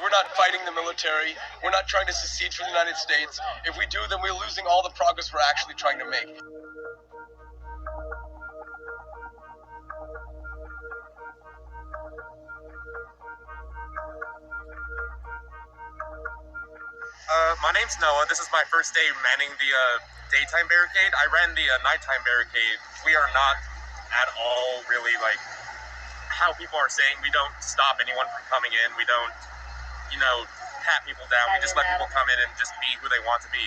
we're not fighting the military. We're not trying to secede from the United States. If we do, then we're losing all the progress we're actually trying to make. My name's Noah. This is my first day manning the daytime barricade. I ran the nighttime barricade. We are not at all really like how people are saying. We don't stop anyone from coming in. We don't, pat people down. We just let people come in and just be who they want to be.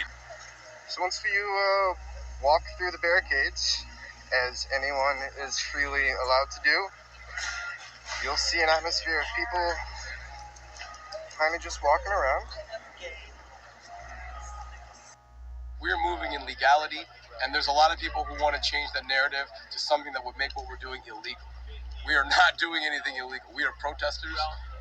So once you walk through the barricades, as anyone is freely allowed to do, you'll see an atmosphere of people kind of just walking around. We're moving in legality, and there's a lot of people who want to change the narrative to something that would make what we're doing illegal. We are not doing anything illegal. We are protesters,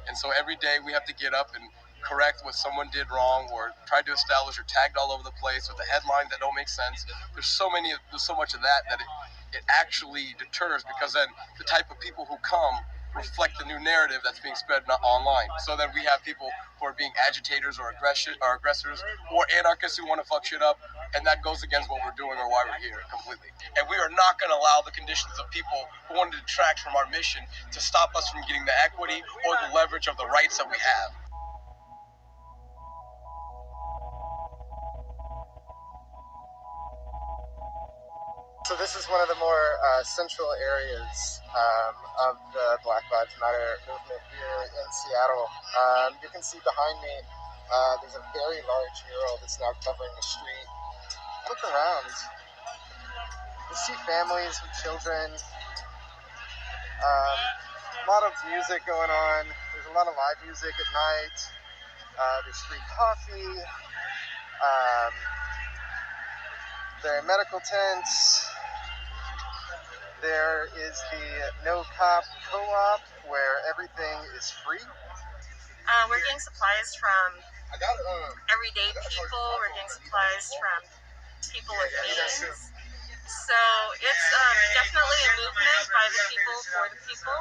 and so every day we have to get up and correct what someone did wrong or tried to establish or tagged all over the place with the headlines that don't make sense. There's so much of that it actually deters, because then the type of people who come reflect the new narrative that's being spread online. So then we have people who are being agitators or aggressors or anarchists who want to fuck shit up, and that goes against what we're doing or why we're here completely. And we are not going to allow the conditions of people who want to detract from our mission to stop us from getting the equity or the leverage of the rights that we have. So this is one of the more central areas of the Black Lives Matter movement here in Seattle. You can see behind me, there's a very large mural that's now covering the street. Look around. You see families with children. A lot of music going on. There's a lot of live music at night. There's free coffee. There are medical tents. There is the No Cop Co-op, where everything is free. We're getting supplies from everyday people. We're getting supplies from people with means. So it's definitely a movement by the people for the people.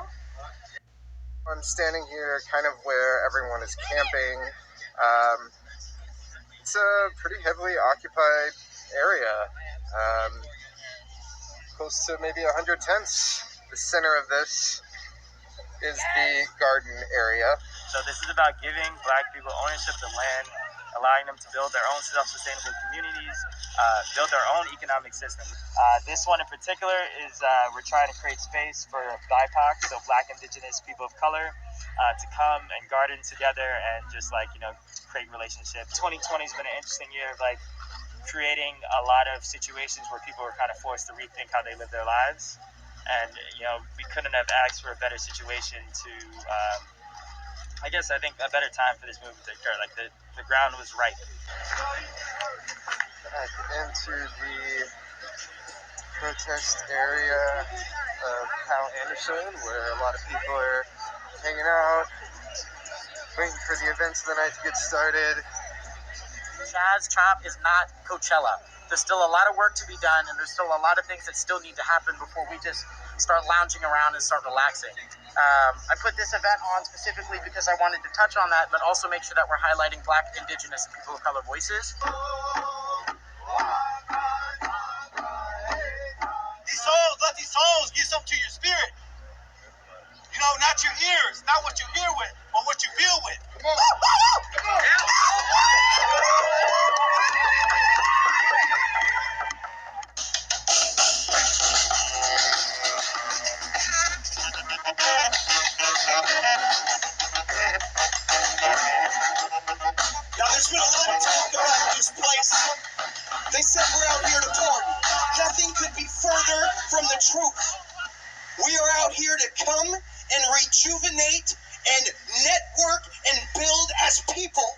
I'm standing here kind of where everyone is camping. It's a pretty heavily occupied area. Close to maybe 100 tents. The center of this is the garden area. So this is about giving Black people ownership of land, allowing them to build their own self-sustainable communities, build their own economic system. This one in particular is we're trying to create space for BIPOC, so Black, Indigenous, people of color, to come and garden together and just create relationships. 2020 has been an interesting year of creating a lot of situations where people were kind of forced to rethink how they live their lives. And, we couldn't have asked for a better situation to, I think a better time for this movement to occur. The ground was ripe. Back into the protest area of Cal Anderson, where a lot of people are hanging out, waiting for the events of the night to get started. Jazz Chop is not Coachella. There's still a lot of work to be done, and there's still a lot of things that still need to happen before we just start lounging around and start relaxing. I put this event on specifically because I wanted to touch on that, but also make sure that we're highlighting Black, Indigenous, and people of color voices. Let these songs give something to your spirit. Not your ears, not what you hear with, but what you feel with. Come on. Come on. Now, there's been a lot of talk about this place. They said we're out here to party. Nothing could be further from the truth. We are out here to come and rejuvenate and network and build as people.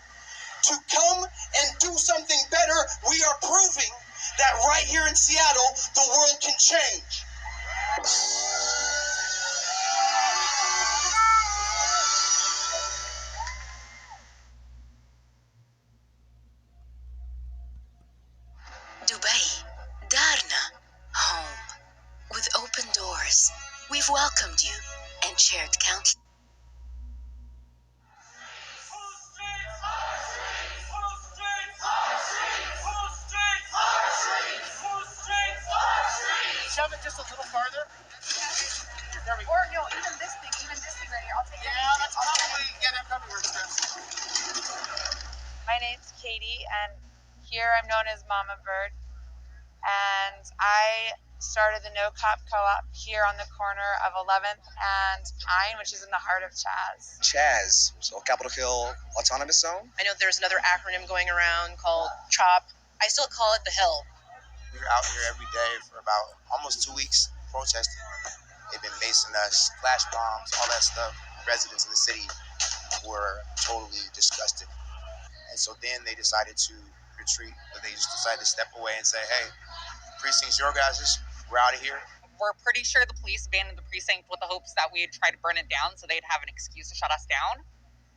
To come and do something better, we are proving that right here in Seattle, the world can change. Dubai, Darna, home. With open doors, we've welcomed you and shared countless. Here I'm known as Mama Bird, and I started the No Cop Co-op here on the corner of 11th and Pine, which is in the heart of Chaz. Chaz, so Capitol Hill Autonomous Zone. I know there's another acronym going around called CHOP. I still call it the Hill. We were out here every day for about almost 2 weeks protesting. They've been macing us, flash bombs, all that stuff. Residents in the city were totally disgusted. And so then they decided to retreat. They just decided to step away and say, hey, precinct's your guys', we're out of here. We're pretty sure the police abandoned the precinct with the hopes that we'd try to burn it down so they'd have an excuse to shut us down.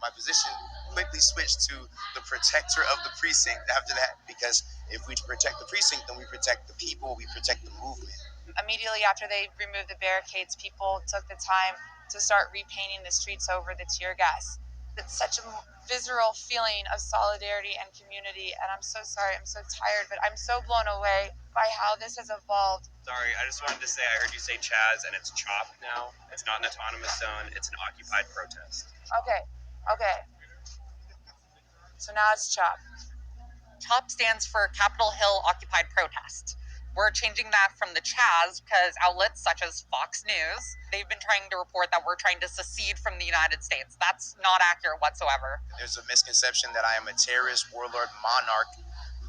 My position quickly switched to the protector of the precinct after that, because if we protect the precinct, then we protect the people, we protect the movement. Immediately after they removed the barricades, people took the time to start repainting the streets over the tear gas. It's such a visceral feeling of solidarity and community, and I'm so sorry, I'm so tired, but I'm so blown away by how this has evolved. Sorry, I just wanted to say I heard you say Chaz, and it's CHOP now. It's not an autonomous zone, it's an occupied protest. Okay. So now it's CHOP. CHOP stands for Capitol Hill Occupied Protest. We're changing that from the Chaz because outlets such as Fox News, they've been trying to report that we're trying to secede from the United States. That's not accurate whatsoever. There's a misconception that I am a terrorist, warlord, monarch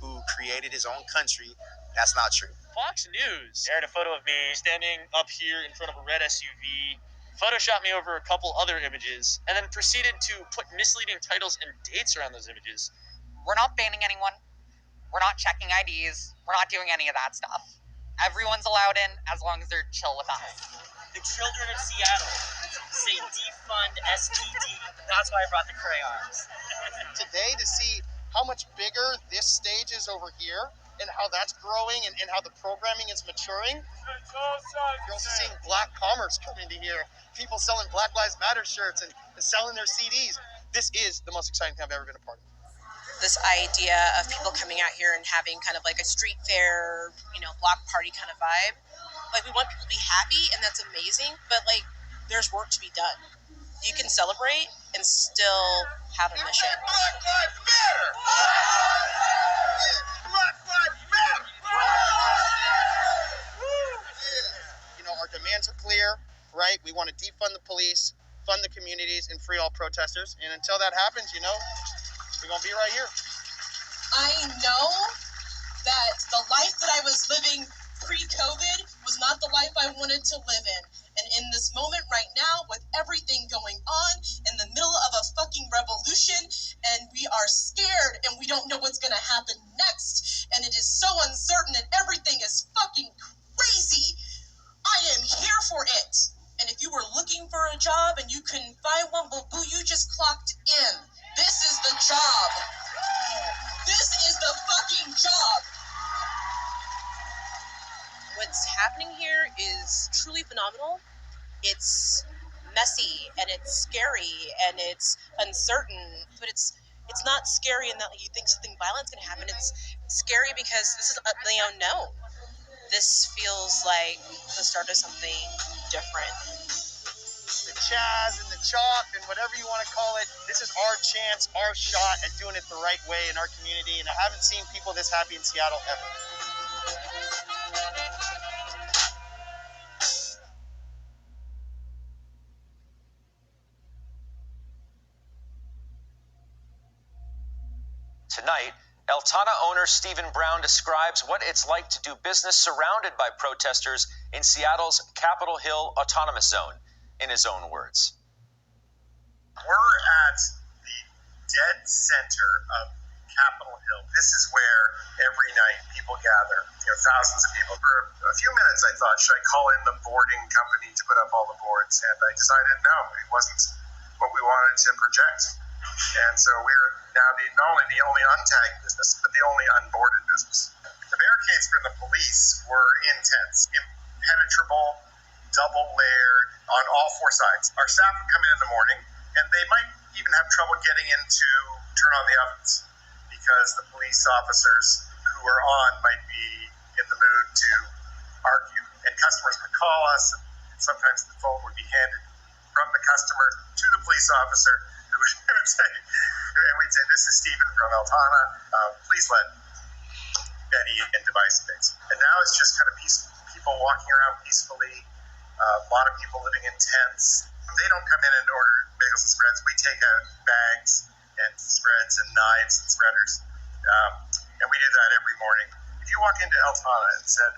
who created his own country. That's not true. Fox News aired a photo of me standing up here in front of a red SUV, photoshopped me over a couple other images, and then proceeded to put misleading titles and dates around those images. We're not banning anyone. We're not checking IDs. We're not doing any of that stuff. Everyone's allowed in as long as they're chill with us. The children of Seattle say defund STD. That's why I brought the crayons. Today, to see how much bigger this stage is over here and how that's growing and how the programming is maturing. You're also seeing black commerce coming to here. People selling Black Lives Matter shirts and selling their CDs. This is the most exciting thing I've ever been a part of. This idea of people coming out here and having kind of like a street fair, block party kind of vibe. Like, we want people to be happy, and that's amazing, but like, there's work to be done. You can celebrate and still have a mission. Black Lives Matter! Black Lives Matter! Our demands are clear, right? We want to defund the police, fund the communities, and free all protesters. And until that happens, we're going to be right here. I know that the life that I was living pre-COVID was not the life I wanted to live in. And in this moment right now, with everything going on, in the middle of a fucking revolution, and we are scared and we don't know what's going to happen next, and it is so uncertain and everything is fucking crazy. I am here for it. And if you were looking for a job and you couldn't find one, boo, you just clocked in. This is the job. This is the fucking job. What's happening here is truly phenomenal. It's messy and it's scary and it's uncertain, but it's not scary in that you think something violent's going to happen. It's scary because this is the unknown. This feels like the start of something different. The Chaz and the CHOP and whatever you want to call it, this is our chance, our shot at doing it the right way in our community, and I haven't seen people this happy in Seattle ever. Tonight, Eltana owner Stephen Brown describes what it's like to do business surrounded by protesters in Seattle's Capitol Hill Autonomous Zone, in his own words. We're at the dead center of Capitol Hill. This is where every night people gather, thousands of people. For a few minutes I thought, should I call in the boarding company to put up all the boards? And I decided no, it wasn't what we wanted to project. And so we're now not only the only untagged business, but the only unboarded business. The barricades from the police were intense, impenetrable, double-layered on all four sides. Our staff would come in the morning, and they might even have trouble getting in to turn on the ovens because the police officers who are on might be in the mood to argue. And customers would call us, and sometimes the phone would be handed from the customer to the police officer, who would say, and we'd say, "This is Stephen from Eltana. Please let petty and divisive things. And now it's just kind of people walking around peacefully, a lot of people living in tents. They don't come in and order bagels and spreads. We take out bags and spreads and knives and spreaders. And we do that every morning. If you walk into El Tana and said,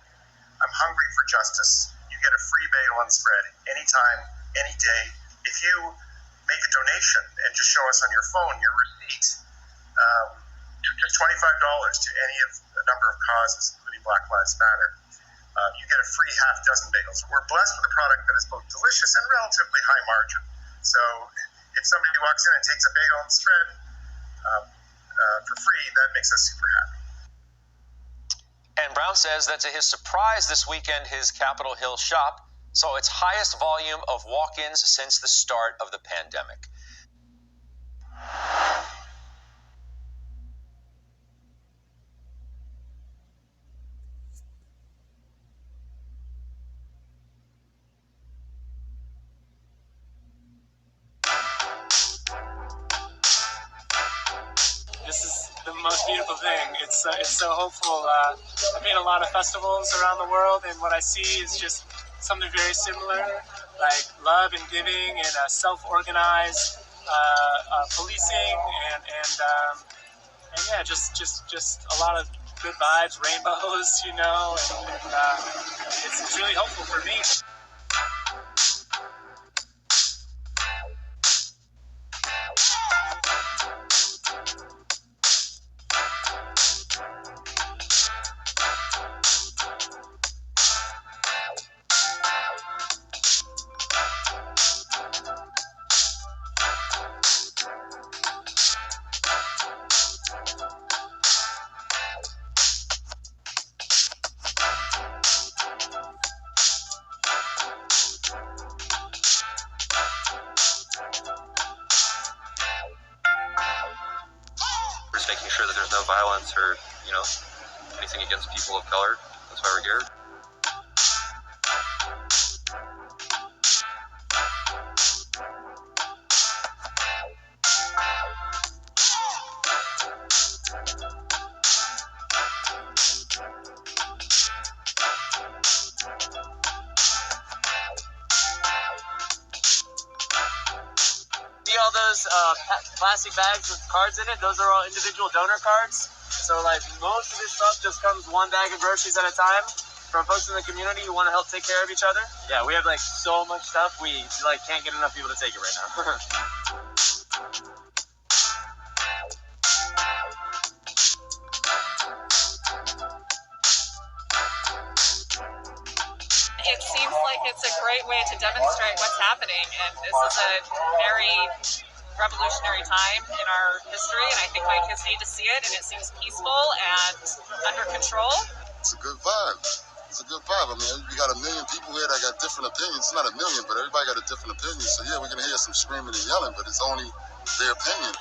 I'm hungry for justice, you get a free bagel and spread anytime, any day. If you make a donation and just show us on your phone your receipt, just $25 to any of a number of causes, including Black Lives Matter, you get a free half dozen bagels. We're blessed with a product that is both delicious and relatively high margin. So if somebody walks in and takes a bagel and spread for free, that makes us super happy. And Brown says that to his surprise this weekend, his Capitol Hill shop saw its highest volume of walk-ins since the start of the pandemic. This is the most beautiful thing. It's so hopeful. I've been a lot of festivals around the world, and what I see is just something very similar, like love and giving and self-organized policing and yeah, just a lot of good vibes, rainbows, you know, and it's really hopeful for me. Just making sure that there's no violence or, you know, anything against people of color. That's why we're here. See all those plastic bags with cards in it? Those are all individual donor cards. So like most of this stuff just comes one bag of groceries at a time from folks in the community who want to help take care of each other. Yeah, we have like so much stuff we like can't get enough people to take it right now. It seems like it's a great way to demonstrate what's happening, and this is a very revolutionary time in our history, and I think my kids need to see it, and it seems peaceful and under control. It's a good vibe. It's a good vibe. I mean, we got a million people here that got different opinions. It's not a million, but everybody got a different opinion. So yeah, we're gonna hear some screaming and yelling, but it's only their opinion.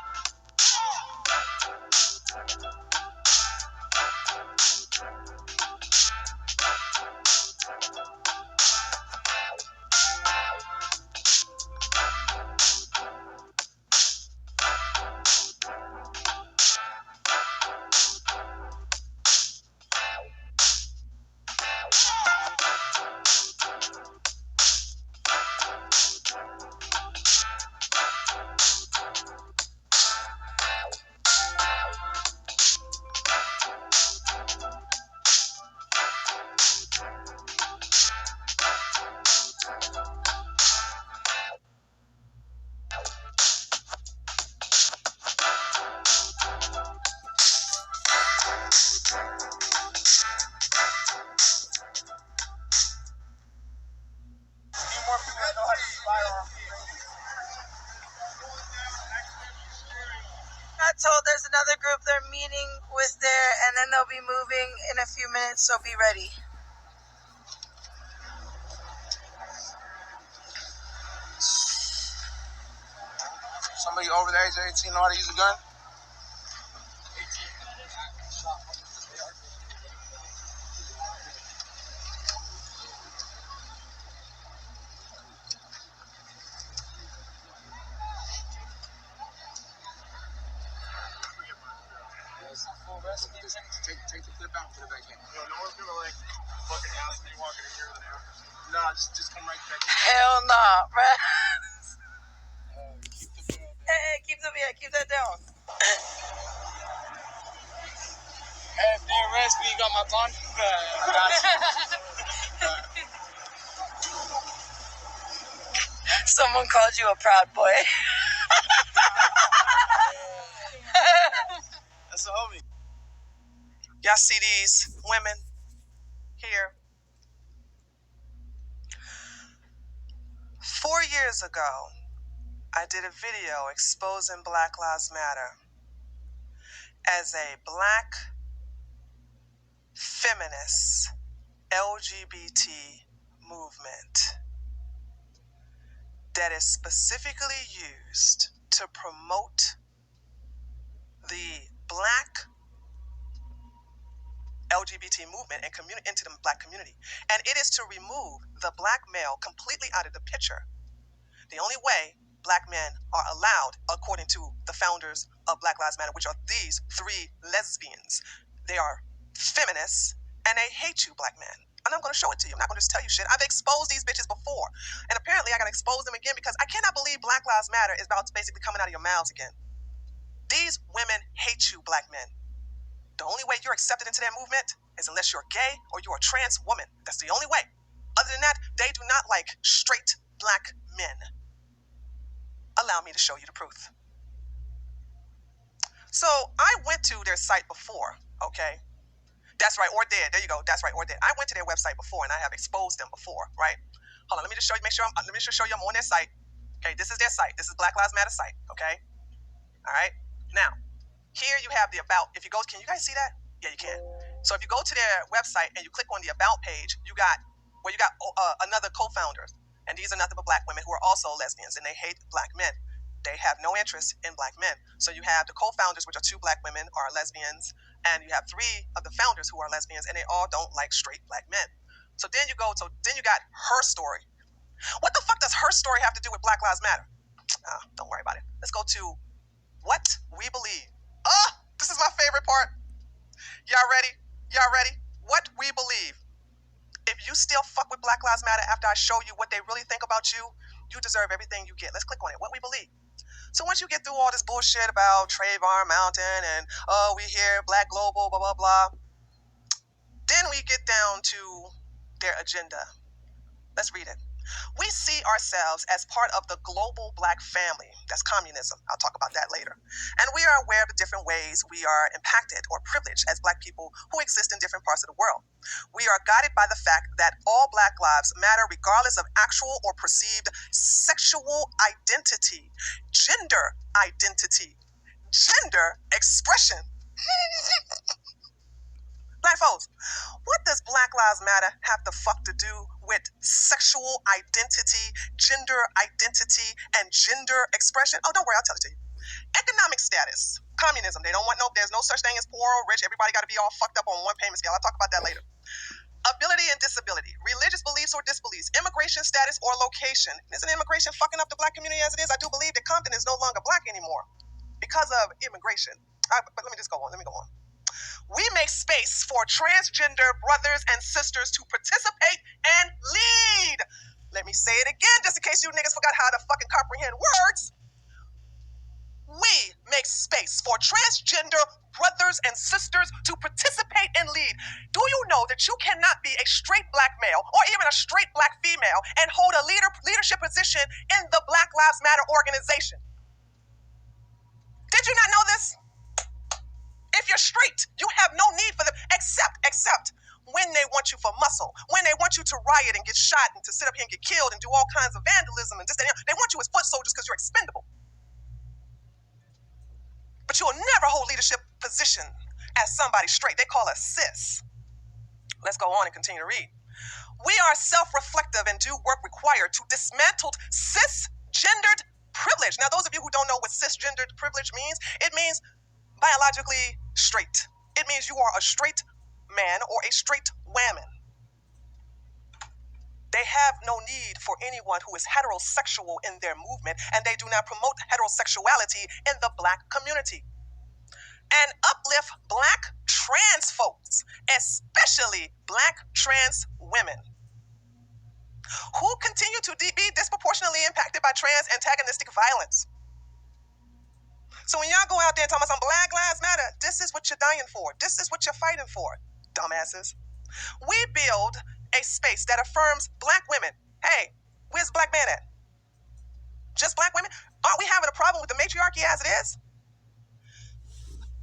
Got told there's another group they're meeting with there, and then they'll be moving in a few minutes, so be ready. Somebody over the age of 18 know how to use a gun? Take the clip out for the Nah, just come right back. Hell nah, bruh. Hey, keep that down. Hey, if they arrest me, you got my bond? I got you. Someone called you a proud boy. That's a homie. Y'all see these women here? 4 years ago, I did a video exposing Black Lives Matter as a black feminist LGBT movement that is specifically used to promote the black LGBT movement and into the black community. And it is to remove the black male completely out of the picture. The only way black men are allowed, according to the founders of Black Lives Matter, which are these 3 lesbians, they are feminists and they hate you, black men. And I'm going to show it to you. I'm not going to just tell you shit. I've exposed these bitches before. And apparently I got to expose them again because I cannot believe Black Lives Matter is about to basically coming out of your mouths again. These women hate you, black men. The only way you're accepted into their movement is unless you're gay or you're a trans woman. That's the only way. Other than that, they do not like straight black men. Allow me to show you the proof. So I went to their site before, okay? That's right, or dead. There you go. That's right, or dead. I went to their website before and I have exposed them before, right? Hold on, let me just show you, let me just show you I'm on their site. Okay, this is their site. This is Black Lives Matter site, okay? All right. Now, here you have the about. If you go, can you guys see that? Yeah, you can. So if you go to their website and you click on the about page, you got another co-founders, and these are nothing but black women who are also lesbians, and they hate black men. They have no interest in black men. So you have the co-founders, which are 2 black women, are lesbians, and you have 3 of the founders who are lesbians, and they all don't like straight black men. So then you got her story. What the fuck does her story have to do with Black Lives Matter? Don't worry about it. Let's go to what we believe. This is my favorite part. Y'all ready? Y'all ready? What we believe. If you still fuck with Black Lives Matter after I show you what they really think about you, you deserve everything you get. Let's click on it. What we believe. So once you get through all this bullshit about Trayvon Mountain and, we hear Black Global, blah, blah, blah, then we get down to their agenda. Let's read it. We see ourselves as part of the global black family. That's communism. I'll talk about that later. And we are aware of the different ways we are impacted or privileged as black people who exist in different parts of the world. We are guided by the fact that all black lives matter regardless of actual or perceived sexual identity, gender identity, gender expression. Black folks, what does Black Lives Matter have the fuck to do with sexual identity, gender identity, and gender expression? Oh, don't worry, I'll tell it to you. Economic status, communism. There's no such thing as poor or rich. Everybody got to be all fucked up on one payment scale. I'll talk about that later. Ability and disability, religious beliefs or disbeliefs, immigration status or location. Isn't immigration fucking up the black community as it is? I do believe that Compton is no longer black anymore because of immigration. But let me just go on. We make space for transgender brothers and sisters to participate and lead. Let me say it again, just in case you niggas forgot how to fucking comprehend words. We make space for transgender brothers and sisters to participate and lead. Do you know that you cannot be a straight black male or even a straight black female and hold a leadership position in the Black Lives Matter organization? Did you not know this? If you're straight, you have no need for them, except when they want you for muscle, when they want you to riot and get shot and to sit up here and get killed and do all kinds of vandalism and this and that. They want you as foot soldiers because you're expendable. But you'll never hold leadership position as somebody straight. They call us cis. Let's go on and continue to read. We are self-reflective and do work required to dismantle cisgendered privilege. Now, those of you who don't know what cisgendered privilege means, it means biologically straight. It means you are a straight man or a straight woman. They have no need for anyone who is heterosexual in their movement, and they do not promote heterosexuality in the black community. and uplift black trans folks, especially black trans women, who continue to be disproportionately impacted by trans antagonistic violence. So when y'all go out there and talk about some Black Lives Matter, this is what you're dying for. This is what you're fighting for, dumbasses. We build a space that affirms black women. Hey, where's black man at? Just black women? Aren't we having a problem with the matriarchy as it is?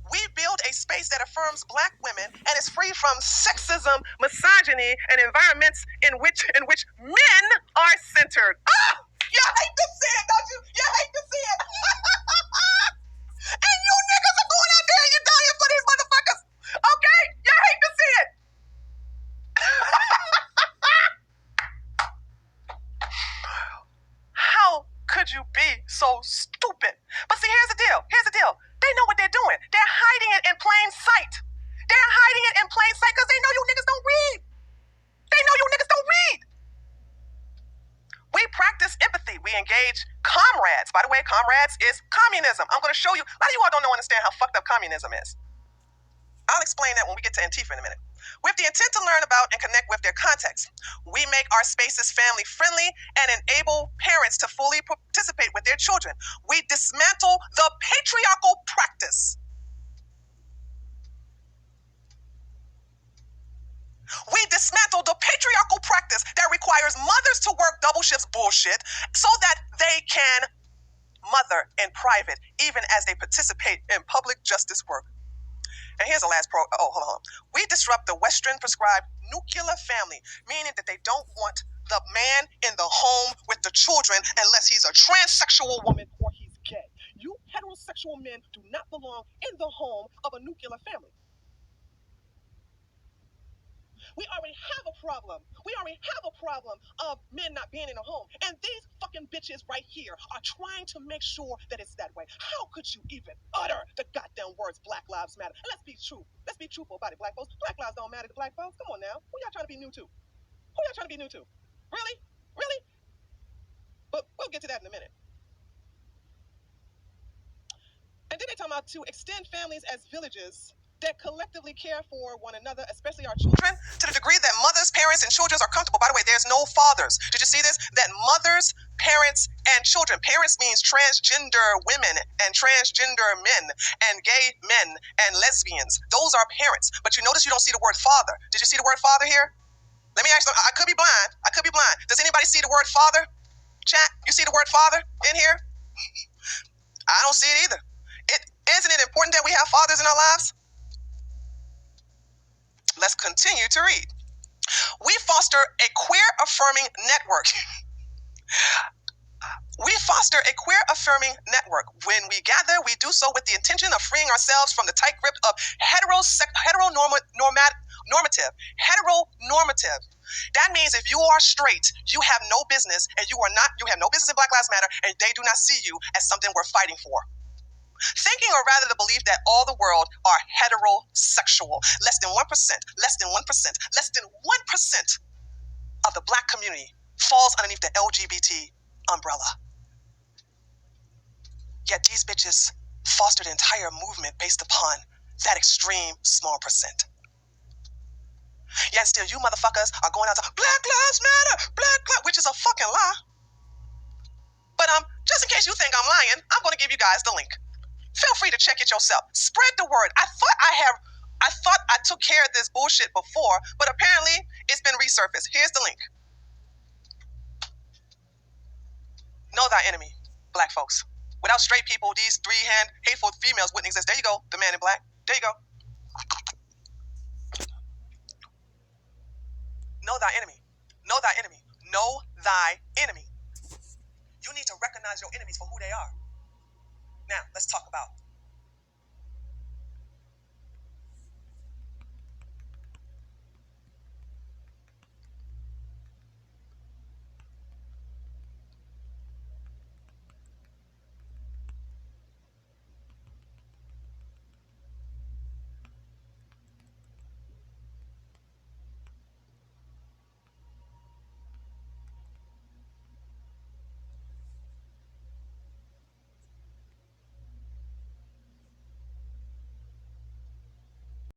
We build a space that affirms black women and is free from sexism, misogyny, and environments in which men are centered. Ah! You hate to see it, don't you? You hate to see it. And you niggas are going out there and you're dying for these motherfuckers. Okay? You hate to see it. How could you be so stupid? But see, here's the deal. They know what they're doing. They're hiding it in plain sight. They're hiding it in plain sight because they know you niggas don't read. They know you niggas don't read. We practice empathy. We engage comrades. By the way, comrades is communism. I'm going to show you. A lot of you all don't understand how fucked up communism is. I'll explain that when we get to Antifa in a minute. With the intent to learn about and connect with their context, we make our spaces family friendly and enable parents to fully participate with their children. We dismantle the patriarchal practice. We dismantle the patriarchal practice that requires mothers to work double shifts bullshit so that they can mother in private, even as they participate in public justice work. And here's the last hold on. We disrupt the Western prescribed nuclear family, meaning that they don't want the man in the home with the children unless he's a transsexual woman or he's gay. You heterosexual men do not belong in the home of a nuclear family. We already have a problem. Of men not being in a home. And these fucking bitches right here are trying to make sure that it's that way. How could you even utter the goddamn words Black Lives Matter? And let's be true. Let's be truthful about it, black folks. Black lives don't matter to black folks. Come on now. Who y'all trying to be new to? Really? Really? But we'll get to that in a minute. And then they talk about to extend families as villages that collectively care for one another, especially our children, to the degree that mothers, parents, and children are comfortable. By the way, there's no fathers. Did you see this? That mothers, parents, and children. Parents means transgender women and transgender men and gay men and lesbians. Those are parents. But you notice you don't see the word father. Did you see the word father here? Let me ask you, I could be blind. Does anybody see the word father? Chat, you see the word father in here? I don't see it either. Isn't it important that we have fathers in our lives? Let's continue to read. We foster a queer affirming network. When we gather, we do so with the intention of freeing ourselves from the tight grip of heteronormative. That means if you are straight, you have no business, and you have no business in Black Lives Matter, and they do not see you as something worth fighting for. Thinking, or rather the belief, that all the world are heterosexual. Less than 1% of the black community falls underneath the LGBT umbrella. Yet these bitches fostered an entire movement based upon that extreme small percent. Yet still you motherfuckers are going out to Black Lives Matter, which is a fucking lie. But just in case you think I'm lying, I'm going to give you guys the link. Feel free to check it yourself. Spread the word. I thought I took care of this bullshit before, but apparently it's been resurfaced. Here's the link. Know thy enemy, black folks. Without straight people, these three-hand hateful females wouldn't exist. There you go, the man in black. There you go. Know thy enemy. Know thy enemy. Know thy enemy. You need to recognize your enemies for who they are. Now, let's talk about